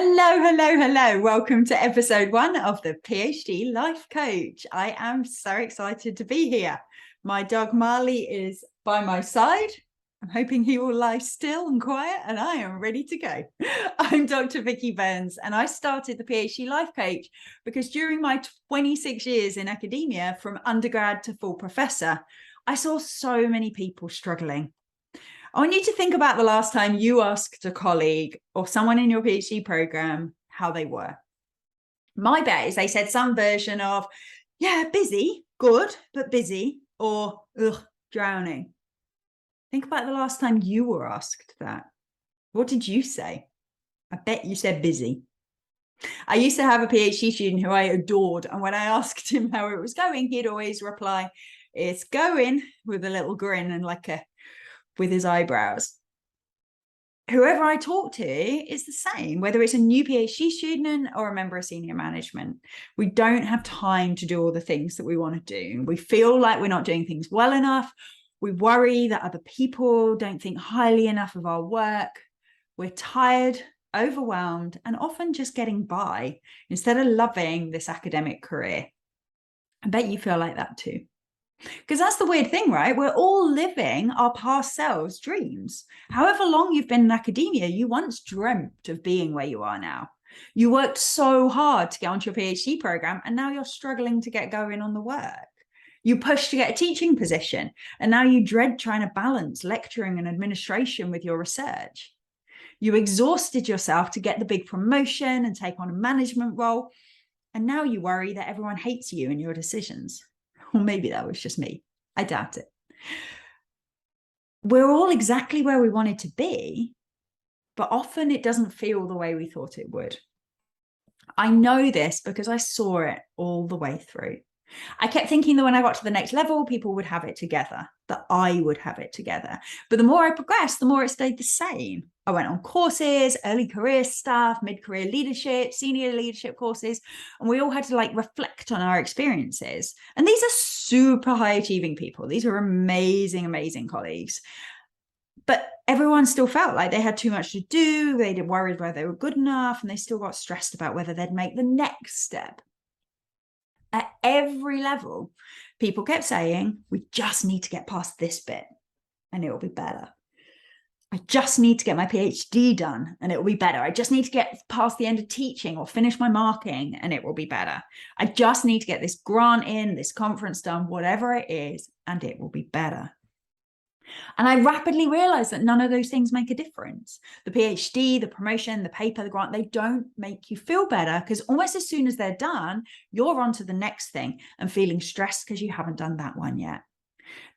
Hello, hello, hello. Welcome to episode 1 of the PhD Life Coach. I am so excited to be here. My dog Marley is by my side. I'm hoping he will lie still and quiet, and I am ready to go. I'm Dr. Vicky Burns, and I started the PhD Life Coach because during my 26 years in academia, from undergrad to full professor, I saw so many people struggling. I want you to think about the last time you asked a colleague or someone in your PhD program how they were. My bet is they said some version of, yeah, busy, good, but busy, or ugh, drowning. Think about the last time you were asked that. What did you say? I bet you said busy. I used to have a PhD student who I adored, and when I asked him how it was going, he'd always reply, "It's going," with a little grin and with his eyebrows. Whoever I talk to is the same, whether it's a new PhD student or a member of senior management. We don't have time to do all the things that we want to do. We feel like we're not doing things well enough. We worry that other people don't think highly enough of our work. We're tired, overwhelmed, and often just getting by instead of loving this academic career. I bet you feel like that too. Because that's the weird thing, right? We're all living our past selves' dreams. However long you've been in academia, you once dreamt of being where you are now. You worked so hard to get onto your PhD program, and now you're struggling to get going on the work. You pushed to get a teaching position, and now you dread trying to balance lecturing and administration with your research. You exhausted yourself to get the big promotion and take on a management role, and now you worry that everyone hates you and your decisions. Or maybe that was just me. I doubt it. We're all exactly where we wanted to be, but often it doesn't feel the way we thought it would. I know this because I saw it all the way through. I kept thinking that when I got to the next level, people would have it together, that I would have it together. But the more I progressed, the more it stayed the same. I went on courses, early career stuff, mid-career leadership, senior leadership courses, and we all had to reflect on our experiences. And these are super high achieving people. These are amazing, amazing colleagues. But everyone still felt like they had too much to do. They worried whether they were good enough, and they still got stressed about whether they'd make the next step. At every level, people kept saying, we just need to get past this bit and it will be better. I just need to get my PhD done and it will be better. I just need to get past the end of teaching or finish my marking and it will be better. I just need to get this grant in, this conference done, whatever it is, and it will be better. And I rapidly realized that none of those things make a difference. The PhD, the promotion, the paper, the grant, they don't make you feel better because almost as soon as they're done, you're on to the next thing and feeling stressed because you haven't done that one yet.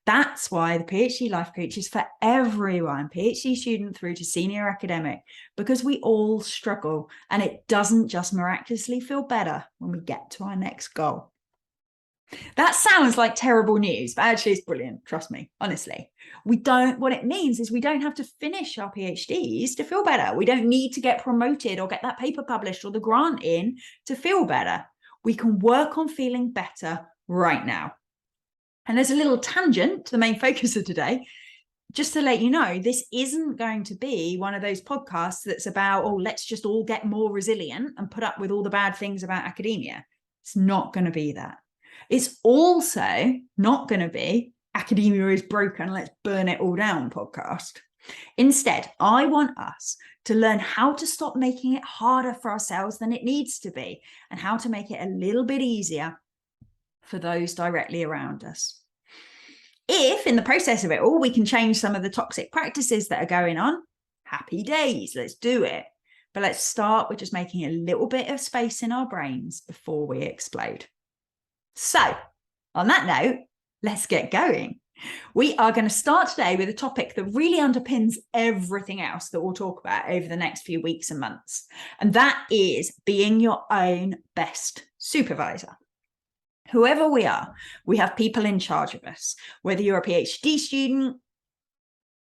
That's why the PhD Life Coach is for everyone, PhD student through to senior academic, because we all struggle and it doesn't just miraculously feel better when we get to our next goal. That sounds like terrible news, but actually it's brilliant. Trust me, honestly. What it means is we don't have to finish our PhDs to feel better. We don't need to get promoted or get that paper published or the grant in to feel better. We can work on feeling better right now. And there's a little tangent to the main focus of today, just to let you know, this isn't going to be one of those podcasts that's about, oh, let's just all get more resilient and put up with all the bad things about academia. It's not going to be that. It's also not going to be academia is broken, let's burn it all down podcast. Instead, I want us to learn how to stop making it harder for ourselves than it needs to be and how to make it a little bit easier for those directly around us. If in the process of it all, we can change some of the toxic practices that are going on, happy days, let's do it. But let's start with just making a little bit of space in our brains before we explode. So, on that note, let's get going. We are going to start today with a topic that really underpins everything else that we'll talk about over the next few weeks and months. And that is being your own best supervisor. Whoever we are, we have people in charge of us. Whether you're a PhD student,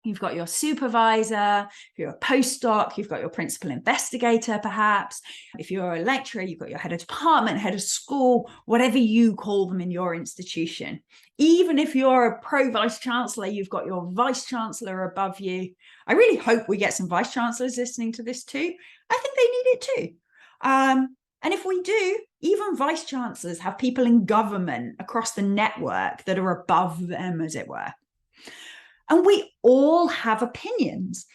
you've got your supervisor, if you're a postdoc, you've got your principal investigator, perhaps. If you're a lecturer, you've got your head of department, head of school, whatever you call them in your institution. Even if you're a pro-vice chancellor, you've got your vice chancellor above you. I really hope we get some vice chancellors listening to this too. I think they need it too. And if we do, even vice chancellors have people in government across the network that are above them, as it were. And we all have opinions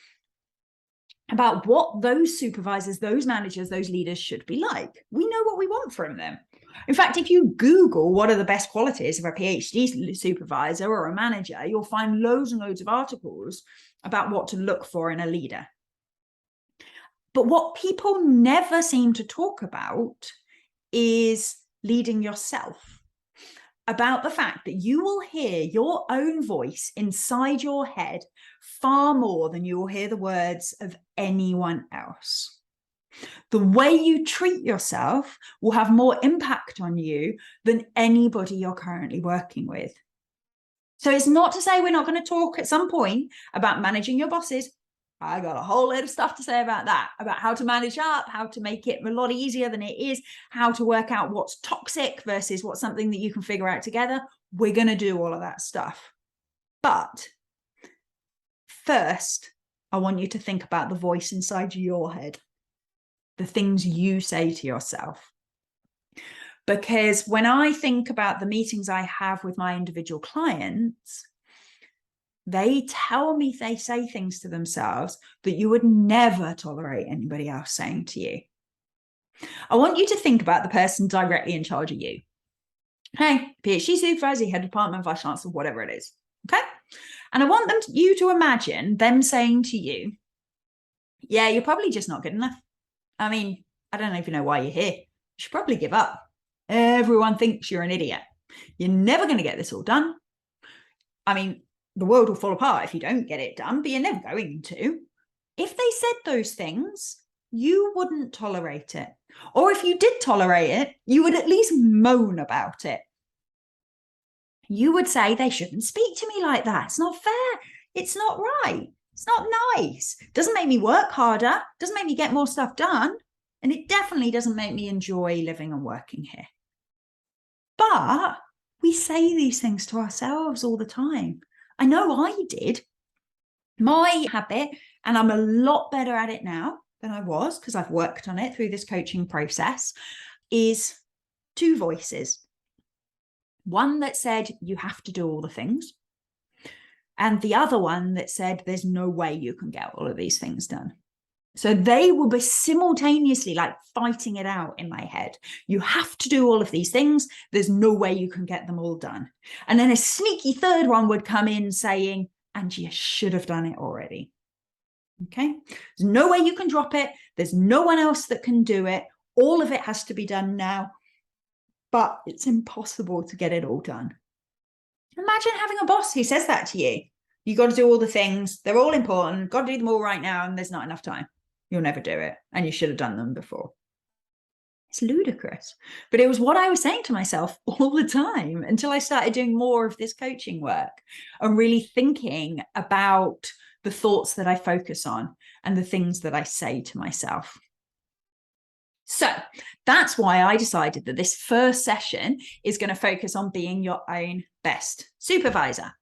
about what those supervisors, those managers, those leaders should be like. We know what we want from them. In fact, if you Google what are the best qualities of a PhD supervisor or a manager, you'll find loads and loads of articles about what to look for in a leader. But what people never seem to talk about is leading yourself, about the fact that you will hear your own voice inside your head far more than you will hear the words of anyone else. The way you treat yourself will have more impact on you than anybody you're currently working with. So it's not to say we're not going to talk at some point about managing your bosses. I got a whole load of stuff to say about that, about how to manage up, how to make it a lot easier than it is, how to work out what's toxic versus what's something that you can figure out together. We're going to do all of that stuff. But first, I want you to think about the voice inside your head, the things you say to yourself. Because when I think about the meetings I have with my individual clients, they tell me, they say things to themselves that you would never tolerate anybody else saying to you. I want you to think about the person directly in charge of you. Hey, PhD supervisor, head of department, vice chancellor, whatever it is. Okay. And I want you to imagine them saying to you, yeah, you're probably just not good enough. I mean, I don't even know why you're here. You should probably give up. Everyone thinks you're an idiot. You're never going to get this all done. I mean, the world will fall apart if you don't get it done, but you're never going to. If they said those things, you wouldn't tolerate it. Or if you did tolerate it, you would at least moan about it. You would say, they shouldn't speak to me like that. It's not fair. It's not right. It's not nice. It doesn't make me work harder. It doesn't make me get more stuff done. And it definitely doesn't make me enjoy living and working here. But we say these things to ourselves all the time. I know I did. My habit, and I'm a lot better at it now than I was because I've worked on it through this coaching process, is two voices. One that said, you have to do all the things. And the other one that said, there's no way you can get all of these things done. So they will be simultaneously like fighting it out in my head. You have to do all of these things. There's no way you can get them all done. And then a sneaky third one would come in saying, and you should have done it already. Okay. There's no way you can drop it. There's no one else that can do it. All of it has to be done now, but it's impossible to get it all done. Imagine having a boss who says that to you. You got to do all the things. They're all important. Got to do them all right now. And there's not enough time. You'll never do it. And you should have done them before. It's ludicrous. But it was what I was saying to myself all the time until I started doing more of this coaching work and really thinking about the thoughts that I focus on and the things that I say to myself. So that's why I decided that this first session is going to focus on being your own best supervisor.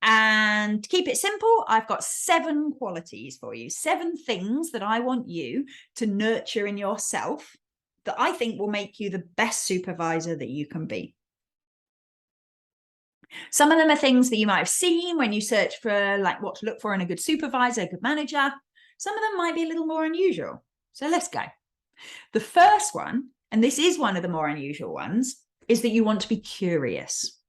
And to keep it simple, I've got 7 qualities for you, 7 things that I want you to nurture in yourself that I think will make you the best supervisor that you can be. Some of them are things that you might have seen when you search for like what to look for in a good supervisor, a good manager. Some of them might be a little more unusual. So let's go. The first one, and this is one of the more unusual ones, is that you want to be curious.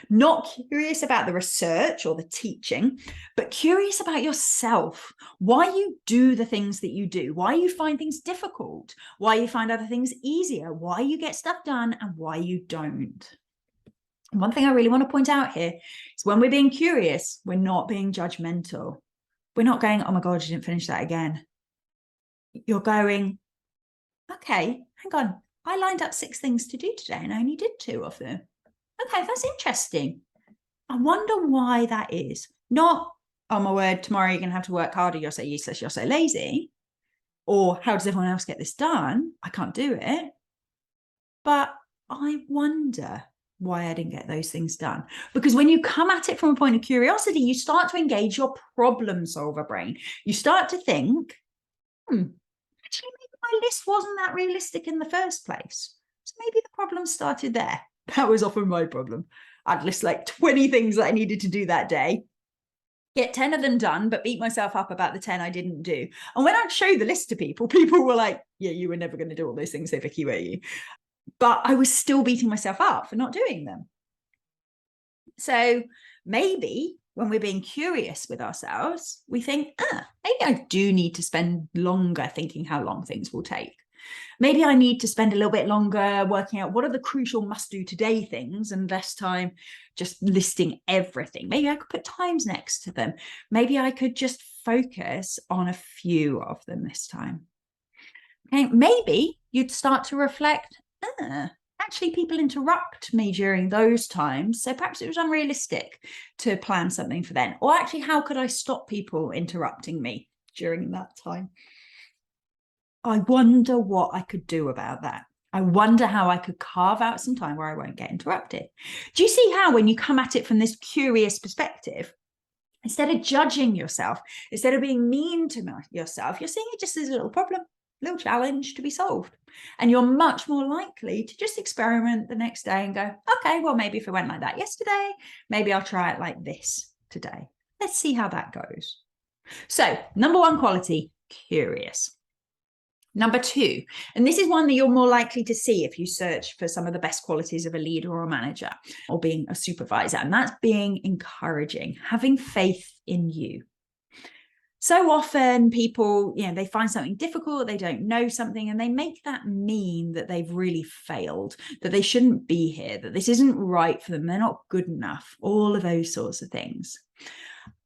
Not curious about the research or the teaching, but curious about yourself, why you do the things that you do, why you find things difficult, why you find other things easier, why you get stuff done and why you don't. And one thing I really want to point out here is when we're being curious, we're not being judgmental. We're not going, oh my God, you didn't finish that again. You're going, okay, hang on. I lined up 6 things to do today and I only did 2 of them. Okay, that's interesting. I wonder why that is. Not, oh my word, tomorrow you're going to have to work harder. You're so useless. You're so lazy. Or how does everyone else get this done? I can't do it. But I wonder why I didn't get those things done. Because when you come at it from a point of curiosity, you start to engage your problem solver brain. You start to think, my list wasn't that realistic in the first place. So maybe the problem started there. That was often my problem. I'd list like 20 things that I needed to do that day, get 10 of them done, but beat myself up about the 10 I didn't do. And when I'd show the list to people, people were like, yeah, you were never going to do all those things, so Vicky, were you? But I was still beating myself up for not doing them. So maybe when we're being curious with ourselves, we think, maybe I do need to spend longer thinking how long things will take. Maybe I need to spend a little bit longer working out what are the crucial must do today things and less time just listing everything. Maybe I could put times next to them. Maybe I could just focus on a few of them this time. Okay, maybe you'd start to reflect, actually people interrupt me during those times, so perhaps it was unrealistic to plan something for then. Or actually, how could I stop people interrupting me during that time? I wonder what I could do about that. I wonder how I could carve out some time where I won't get interrupted. Do you see how when you come at it from this curious perspective, instead of judging yourself, instead of being mean to yourself, you're seeing it just as a little problem, little challenge to be solved. And you're much more likely to just experiment the next day and go, okay, well, maybe if it went like that yesterday, maybe I'll try it like this today. Let's see how that goes. So, number one quality, curious. Number two, and this is one that you're more likely to see if you search for some of the best qualities of a leader or a manager or being a supervisor, and that's being encouraging, having faith in you. So often people, they find something difficult, they don't know something, and they make that mean that they've really failed, that they shouldn't be here, that this isn't right for them, they're not good enough, all of those sorts of things.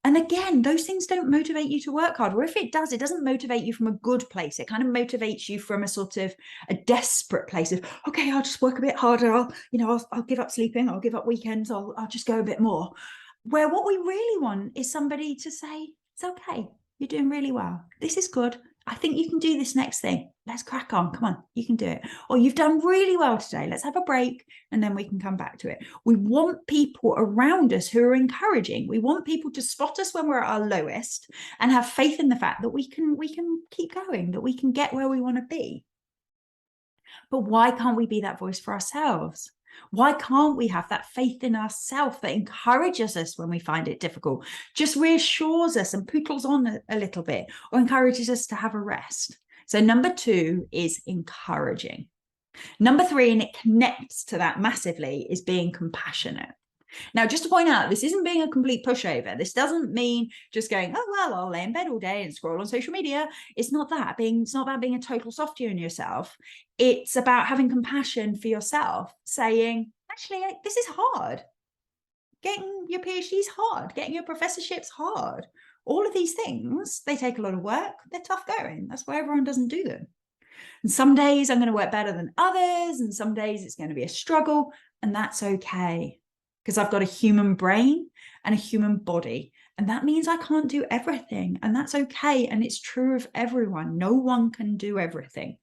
And again, those things don't motivate you to work hard. Or if it does, it doesn't motivate you from a good place. It kind of motivates you from a sort of a desperate place of, okay, I'll just work a bit harder. I'll give up sleeping. I'll give up weekends. I'll just go a bit more. Where what we really want is somebody to say, it's okay. You're doing really well. This is good. I think you can do this next thing. Let's crack on. Come on, you can do it. Or you've done really well today. Let's have a break and then we can come back to it. We want people around us who are encouraging. We want people to spot us when we're at our lowest and have faith in the fact that we can keep going, that we can get where we want to be. But why can't we be that voice for ourselves? Why can't we have that faith in ourselves that encourages us when we find it difficult, just reassures us and pootles on a little bit, or encourages us to have a rest? So number two is encouraging. Number three, and it connects to that massively, is being compassionate. Now, just to point out, this isn't being a complete pushover. This doesn't mean just going, oh, well, I'll lay in bed all day and scroll on social media. It's not that. It's not about being a total softie on yourself. It's about having compassion for yourself, saying, actually, this is hard. Getting your PhD is hard. Getting your professorship's hard. All of these things, they take a lot of work. They're tough going. That's why everyone doesn't do them. And some days I'm going to work better than others, and some days it's going to be a struggle, and that's okay. Because I've got a human brain and a human body. And that means I can't do everything. And that's okay. And it's true of everyone. No one can do everything.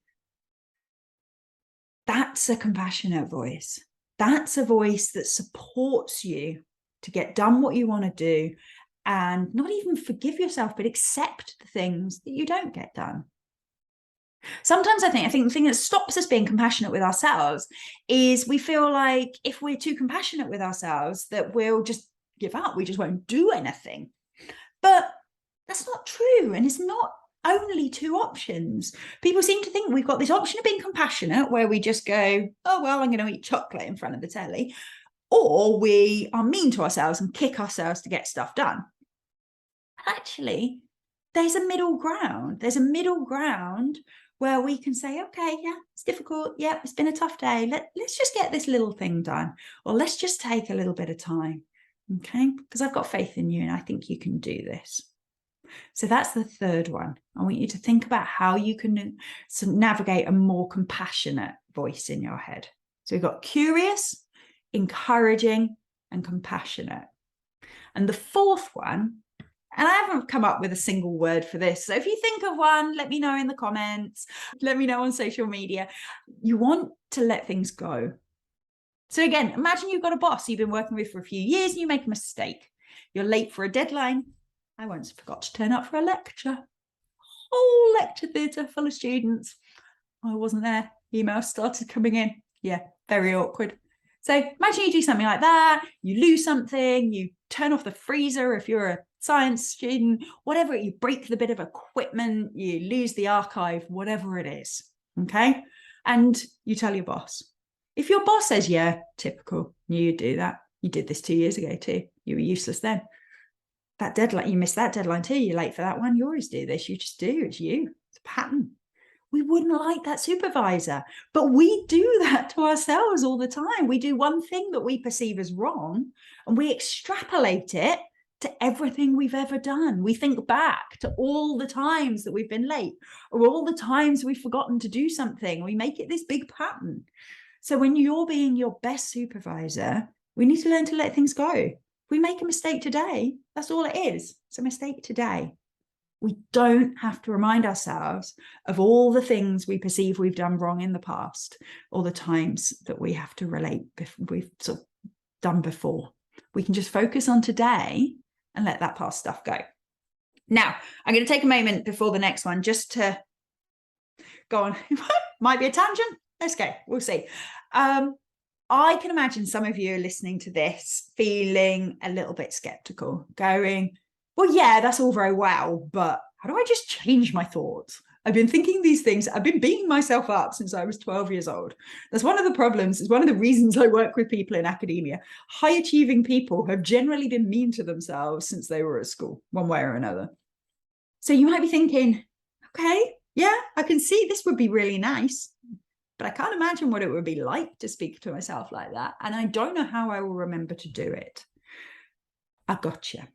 That's a compassionate voice. That's a voice that supports you to get done what you want to do and not even forgive yourself, but accept the things that you don't get done. Sometimes I think the thing that stops us being compassionate with ourselves is we feel like if we're too compassionate with ourselves that we'll just give up, we just won't do anything. But that's not true, and it's not only two options. People seem to think we've got this option of being compassionate where we just go, oh well, I'm going to eat chocolate in front of the telly, or we are mean to ourselves and kick ourselves to get stuff done. Actually, there's a middle ground. There's a middle ground where we can say, okay, yeah, it's difficult. Yeah, it's been a tough day. Let's just get this little thing done, or let's just take a little bit of time. Okay, because I've got faith in you and I think you can do this. So that's the third one. I want you to think about how you can navigate a more compassionate voice in your head. So we've got curious, encouraging, and compassionate. And the fourth one, and I haven't come up with a single word for this. So if you think of one, let me know in the comments. Let me know on social media. You want to let things go. So again, imagine you've got a boss you've been working with for a few years and you make a mistake. You're late for a deadline. I once forgot to turn up for a lecture. Whole lecture theatre full of students. I wasn't there. Emails started coming in. Yeah, very awkward. So imagine you do something like that, you lose something, you turn off the freezer if you're a science student, whatever, you break the bit of equipment, you lose the archive, whatever it is, okay? And you tell your boss. If your boss says, yeah, typical, you do that. You did this 2 years ago too. You were useless then. That deadline, you missed that deadline too. You're late for that one. You always do this. You just do. It's you. It's a pattern. We wouldn't like that supervisor, but we do that to ourselves all the time. We do one thing that we perceive as wrong and we extrapolate it to everything we've ever done. We think back to all the times that we've been late or all the times we've forgotten to do something. We make it this big pattern. So when you're being your best supervisor, we need to learn to let things go. If we make a mistake today, that's all it is. It's a mistake today. We don't have to remind ourselves of all the things we perceive we've done wrong in the past, or the times that we have to relate we've sort of done before. We can just focus on today and let that past stuff go. Now, I'm going to take a moment before the next one just to go on. Might be a tangent. Let's go. We'll see. I can imagine some of you are listening to this feeling a little bit skeptical, going, well, yeah, that's all very well, but how do I just change my thoughts? I've been thinking these things. I've been beating myself up since I was 12 years old. That's one of the problems. It's one of the reasons I work with people in academia. High achieving people have generally been mean to themselves since they were at school, one way or another. So you might be thinking, okay, yeah, I can see this would be really nice, but I can't imagine what it would be like to speak to myself like that. And I don't know how I will remember to do it. I gotcha.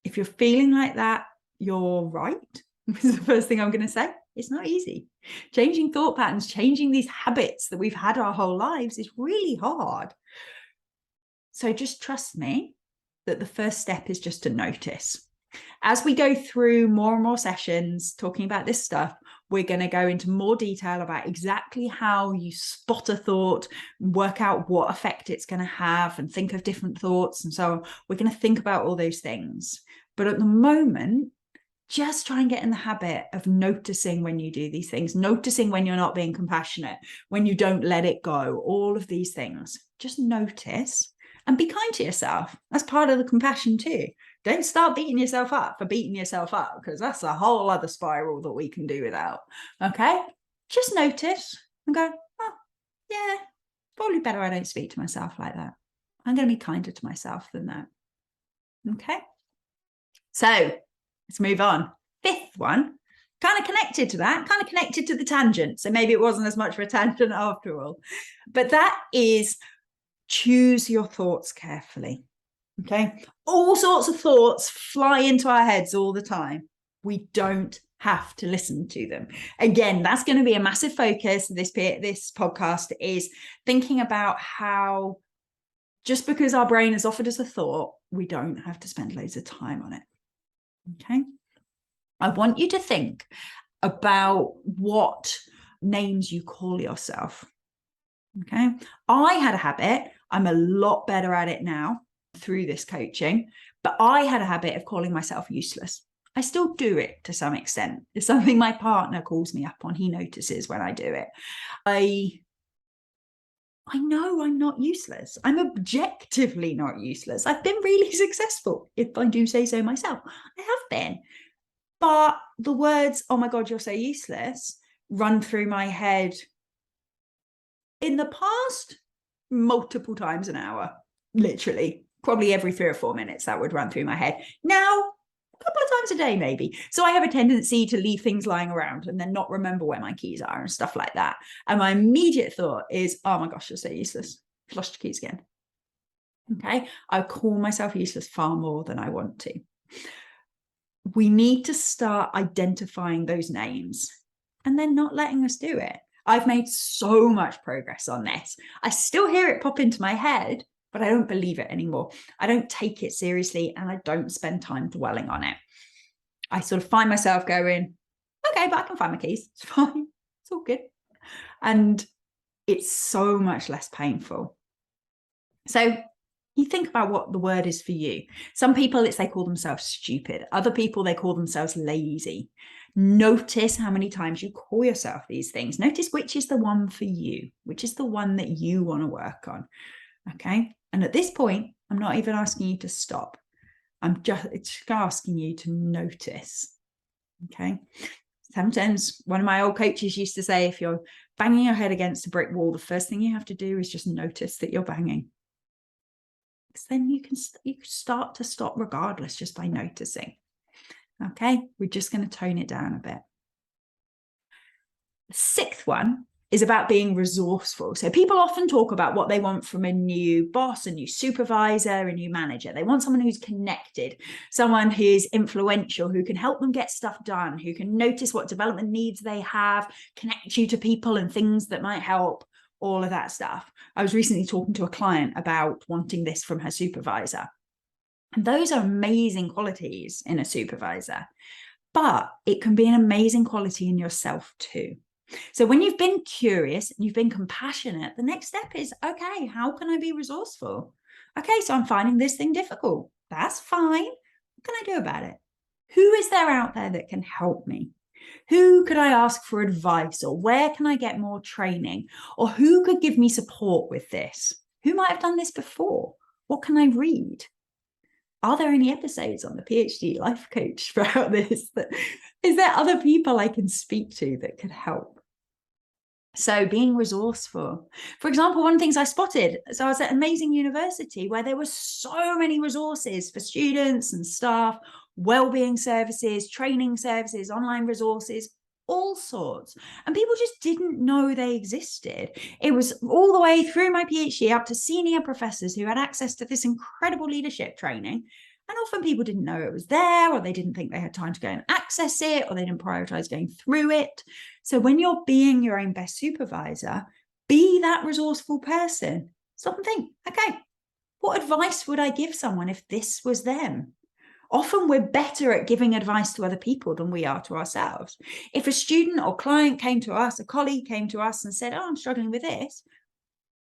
If you're feeling like that, you're right. This is the first thing I'm going to say. It's not easy. Changing thought patterns, changing these habits that we've had our whole lives is really hard. So just trust me that the first step is just to notice. As we go through more and more sessions talking about this stuff, we're going to go into more detail about exactly how you spot a thought, work out what effect it's going to have, and think of different thoughts. And so we're going to think about all those things. But at the moment, just try and get in the habit of noticing when you do these things, noticing when you're not being compassionate, when you don't let it go, all of these things. Just notice and be kind to yourself. That's part of the compassion too. Don't start beating yourself up for beating yourself up, because that's a whole other spiral that we can do without. Okay? Just notice and go, oh, yeah, probably better I don't speak to myself like that. I'm going to be kinder to myself than that. Okay? So let's move on. Fifth one, kind of connected to that, kind of connected to the tangent. So maybe it wasn't as much of a tangent after all. But that is choose your thoughts carefully. Okay, all sorts of thoughts fly into our heads all the time. We don't have to listen to them. Again, that's going to be a massive focus of this podcast, is thinking about how just because our brain has offered us a thought, we don't have to spend loads of time on it. Okay, I want you to think about what names you call yourself. Okay, I had a habit. I'm a lot better at it now through this coaching, but I had a habit of calling myself useless. I still do it to some extent. It's something my partner calls me up on. He notices when I do it. I know I'm not useless. I'm objectively not useless. I've been really successful, if I do say so myself. I have been. But the words, oh my God, you're so useless, run through my head in the past multiple times an hour, literally. Probably every 3 or 4 minutes that would run through my head. Now, a couple of times a day, maybe. So I have a tendency to leave things lying around and then not remember where my keys are and stuff like that. And my immediate thought is, oh my gosh, you're so useless. You've lost your keys again. Okay, I call myself useless far more than I want to. We need to start identifying those names and then not letting us do it. I've made so much progress on this. I still hear it pop into my head, but I don't believe it anymore. I don't take it seriously and I don't spend time dwelling on it. I sort of find myself going, okay, but I can find my keys. It's fine. It's all good. And it's so much less painful. So you think about what the word is for you. Some people, they call themselves stupid. Other people, they call themselves lazy. Notice how many times you call yourself these things. Notice which is the one for you, which is the one that you want to work on. Okay. And at this point, I'm not even asking you to stop. It's asking you to notice. Okay. Sometimes one of my old coaches used to say, if you're banging your head against a brick wall, the first thing you have to do is just notice that you're banging. Because then you can start to stop regardless just by noticing. Okay, we're just going to tone it down a bit. The sixth one is about being resourceful. So people often talk about what they want from a new boss, a new supervisor, a new manager. They want someone who's connected, someone who's influential, who can help them get stuff done, who can notice what development needs they have, connect you to people and things that might help, all of that stuff. I was recently talking to a client about wanting this from her supervisor. And those are amazing qualities in a supervisor, but it can be an amazing quality in yourself too. So when you've been curious and you've been compassionate, the next step is, okay, how can I be resourceful? Okay, so I'm finding this thing difficult. That's fine. What can I do about it? Who is there out there that can help me? Who could I ask for advice, or where can I get more training, or who could give me support with this? Who might have done this before? What can I read? Are there any episodes on the PhD life coach about this? Is there other people I can speak to that could help? So being resourceful. For example, one of the things I spotted, so I was at an amazing university where there were so many resources for students and staff, wellbeing services, training services, online resources, all sorts. And people just didn't know they existed. It was all the way through my PhD up to senior professors who had access to this incredible leadership training. And often people didn't know it was there, or they didn't think they had time to go and access it, or they didn't prioritize going through it. So when you're being your own best supervisor, be that resourceful person. Stop and think, okay, what advice would I give someone if this was them? Often we're better at giving advice to other people than we are to ourselves. If a student or client came to us, a colleague came to us and said, oh, I'm struggling with this,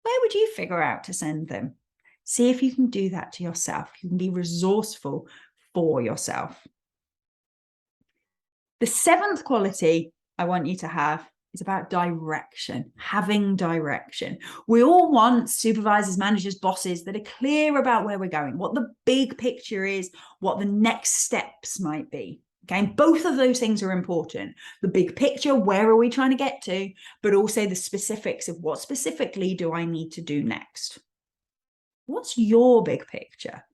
where would you figure out to send them? See if you can do that to yourself. You can be resourceful for yourself. The seventh quality I want you to have is about direction, having direction. We all want supervisors, managers, bosses that are clear about where we're going, what the big picture is, what the next steps might be. Okay, both of those things are important. The big picture, where are we trying to get to, but also the specifics of what specifically do I need to do next. What's your big picture?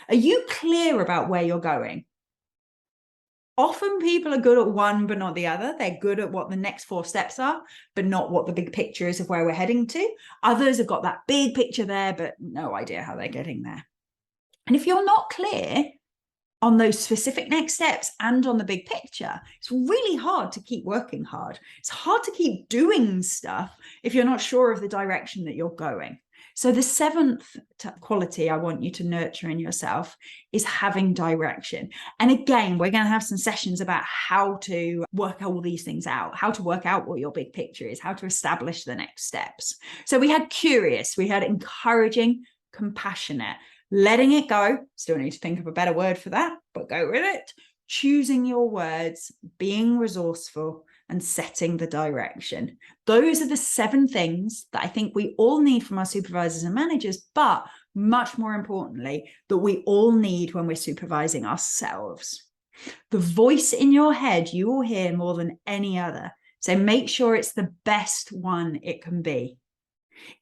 Are you clear about where you're going? Often people are good at one, but not the other. They're good at what the next 4 steps are, but not what the big picture is of where we're heading to. Others have got that big picture there, but no idea how they're getting there. And if you're not clear on those specific next steps and on the big picture, it's really hard to keep working hard. It's hard to keep doing stuff if you're not sure of the direction that you're going. So the seventh quality I want you to nurture in yourself is having direction. And again, we're going to have some sessions about how to work all these things out, how to work out what your big picture is, how to establish the next steps. So we had curious, we had encouraging, compassionate, letting it go. Still need to think of a better word for that, but go with it. Choosing your words, being resourceful, and setting the direction. Those are the 7 things that I think we all need from our supervisors and managers, but much more importantly, that we all need when we're supervising ourselves. The voice in your head you will hear more than any other. So make sure it's the best one it can be.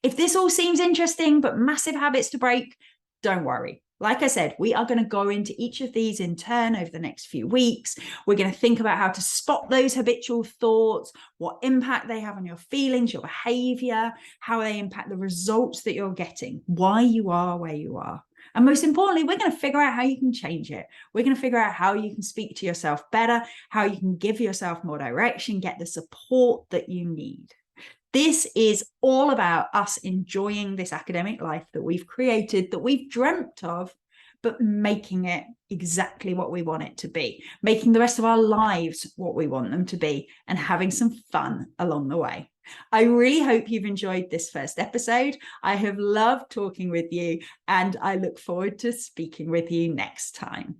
If this all seems interesting, but massive habits to break, don't worry. Like I said, we are going to go into each of these in turn over the next few weeks. We're going to think about how to spot those habitual thoughts, what impact they have on your feelings, your behavior, how they impact the results that you're getting, why you are where you are. And most importantly, we're going to figure out how you can change it. We're going to figure out how you can speak to yourself better, how you can give yourself more direction, get the support that you need. This is all about us enjoying this academic life that we've created, that we've dreamt of, but making it exactly what we want it to be, making the rest of our lives what we want them to be, and having some fun along the way. I really hope you've enjoyed this first episode. I have loved talking with you, and I look forward to speaking with you next time.